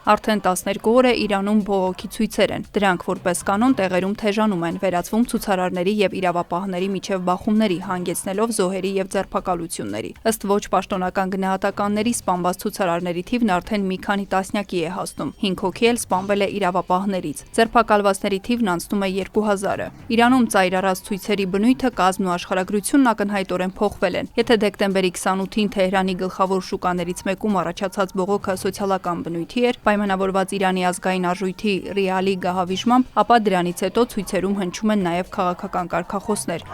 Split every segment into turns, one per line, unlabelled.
Արդեն 12 օր է Իրանում բողոքի ցույցեր են։ Դրանք որպես կանոն տեղերում թեժանում են, վերածվում ցուցարարների եւ իրավապահների միջև բախումների, հանգեցնելով զոհերի եւ ձերբակալությունների։ Ըստ ոչ պաշտոնական գնահատականների, սպանված ցուցարարների թիվն արդեն մի քանի տասնյակի է հասնում։ 5 հոգի էլ սպանվել է իրավապահներից։ Ձերբակալվածների թիվն անցնում է 2000-ը։ Իրանում ծայրառած ցույցերի բնույթը, կազմն ու աշխարհագրությունն ակնհայտորեն փոխվել են։ Եթե դեկտեմբերի 28-ին Թեհրանի գլխավոր շուկաներից մեկում առաջացած բողոքը սոցիալական բնույթի էր, պայմանավորված Իրանի ազգային արժույթի ռիալի գահավիժմամբ, ապա դրանից հետո ցույցերում հնչում են նաև քաղաքական կարգախոսներ։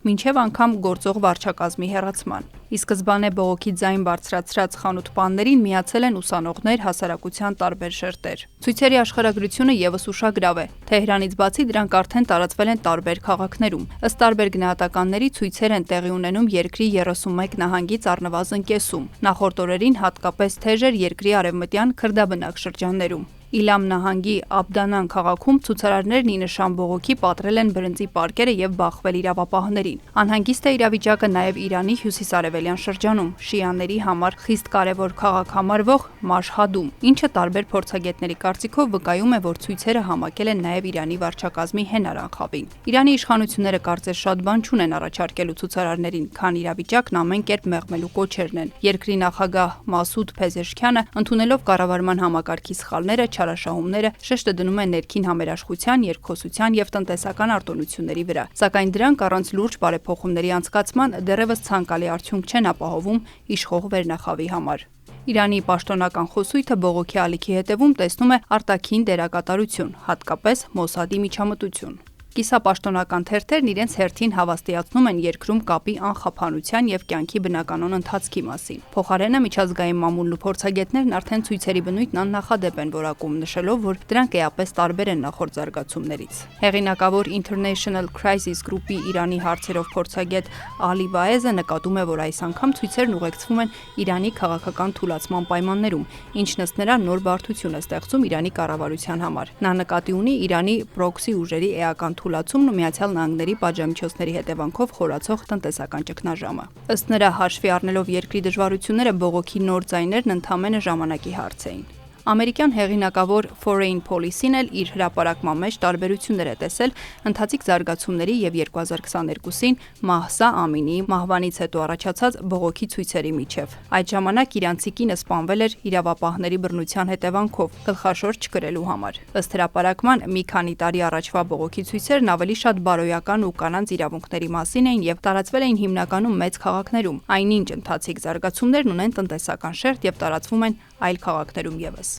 Մինչև անգամ գործող վարչակազմի հեռացման։ Ի սկզբանե բողոքի ձայն բարձրացրած խանութ-պաններին միացել են ուսանողներ, հասարակության տարբեր շերտեր։ Ցույցերի աշխարհագրությունը եւս ուշագրավ է։ Թեհրանից բացի դրանք արդեն տարածվել են տարբեր քաղաքներում։ Ըստ տարբեր գնահատականների ցույցեր են տեղի ունենում երկրի 31 նահանգից առնվազն կեսում։ Նախորդ օրերին հատկապես թեժ էր երկրի արևմտյան քրդաբնակ շրջաններում։ Իլամ նահանգի Աբդանան քաղաքում ցուցարարներն ի նշան բողոքի պատրել են բրնձի պարկերը եւ բախվել իրավապահներին։ Անհանգիստ է իրավիճակը նաեւ Իրանի հյուսիսարևելյան շրջանում, շիաների համար խիստ կարևոր քաղաք համարվող Մաշհադում, ինչը տարբեր փորձագետների կարծիքով վկայում է, որ ցույցերը համակել են նաեւ Իրանի վարչակազմի հենարան խավին։ Իրանի իշխանությունները կարծես շատ բան չունեն առաջարկելու ցուցարարներին, քան իրավիճակն ամեն կերպ մեղմելու կոչերն են։ Երկրի նախագահ Մասուդ Փեզեշքյանը, ընդունելով կառավարման համակարգի սխալները, չարաշահումները, շեշտը դնում է ներքին համերաշխության, երկխոսության եւ տնտեսական արտոնությունների վրա, սակայն դրանք առանց լուրջ բարեփոխումների անցկացման դեռևս ցանկալի արդյունք չեն ապահովում իշխող վերնախավի համար։ Իրանի պաշտոնական խոսույթը բողոքի ալիքի հետևում տեսնում է արտաքին դերակատարություն, հատկապես Մոսադի միջամտություն։ Կիսապաշտոնական թերթերն իրենց հերթին հավաստիացնում են երկրում կապի անխափանության եւ կյանքի բնականոն ընթացքի մասին։ Փոխարենը միջազգային մամուլն ու փորձագետներն արդեն ցույցերի բնույթն աննախադեպ են որակում, նշելով, որ դրանք էապես տարբեր են նախորդ զարգացումներից։ Հեղինակավոր International Crisis Group-ի Իրանի հարցերով փորձագետ Ալի Վաեզը նկատում է, որ այս անգամ ցույցերն ուղեկցվում են Իրանի քաղաքական թուլացման պայմաններում, ինչն ըստ նրա նոր բարդություն է ստեղծում Իրանի կառավարության համար։ Նա նկատի ունի Իրանի պրոքսի ուժերի էական թուլացումն ու Միացյալ Նահանգների պատժամիջոցների հետևանքով խորացող տնտեսական ճգնաժամը։ Ըստ նրա, հաշվի առնելով երկրի դժվարությունները, բողոքի նոր ձայներն ընդամենը ժամանակի հարց էին։ Ամերիկյան հեղինակավոր Foreign Policy-ն էլ իր հրապարակման մեջ տարբերություններ է տեսել ընթացիկ զարգացումների եւ 2022-ին Մահսա Ամինիի մահվանից հետո առաջացած բողոքի ցույցերի միջև։ Այդ ժամանակ իրանցի կինը սպանվել էր իրավապահների բռնության հետևանքով, գլխաշոր չկրելու համար։ Ըստ հրապարակման, մի քանի տարի առաջվա բողոքի ցույցերն ավելի շատ բարոյական ու կանանց իրավունքների մասին էին եւ տարածվել էին հիմնականում մեծ քաղաքներում, այնինչ ընթացիկ զարգացումներն ունեն տնտեսական շերտ եւ տարածվում են այլ քաղաքներում եւս։